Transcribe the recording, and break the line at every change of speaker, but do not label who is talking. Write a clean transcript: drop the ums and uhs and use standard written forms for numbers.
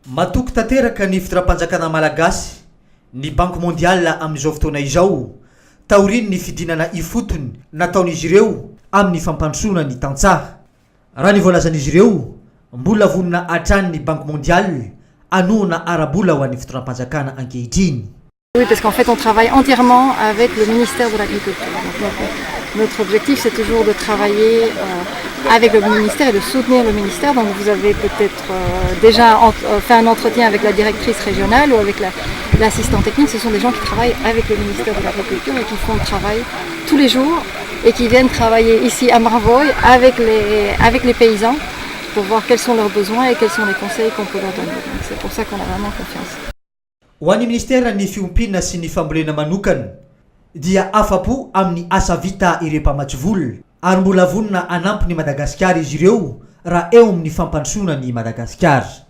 Matoky tanteraka ny fitondram-panjakana malagasy ny Banque mondiale amin'izao fotoana izao taoriny ny fidinana ifotony nataon'izy ireo amin'ny fampandrosoana ny tantsaha. Raha ny voalazan'izy ireo mbola vonona hatrany ny Banque mondiale anoana arabola ho an'ny fitondram-panjakana ankehitriny.
Oui, parce qu'en fait, on travaille entièrement avec le ministère de l'Agriculture. Notre objectif, c'est toujours de travailler avec le ministère et de soutenir le ministère. Donc, vous avez peut-être déjà fait un entretien avec la directrice régionale ou avec l'assistant technique. Ce sont des gens qui travaillent avec le ministère de l'Agriculture et qui font le travail tous les jours et qui viennent travailler ici à Marvoy avec les paysans pour voir quels sont leurs besoins et quels sont les conseils qu'on peut leur donner. Donc, c'est pour ça qu'on a vraiment confiance.
Ho an'ny ministera ny fiompina sy ny fambolena manokana dia afapo amin'ny asa vita ireo mpamatsy vola ary mbola vonona anampy ny Madagasikara izy ireo raha eo amin'ny fampandrosoana ny Madagasikara.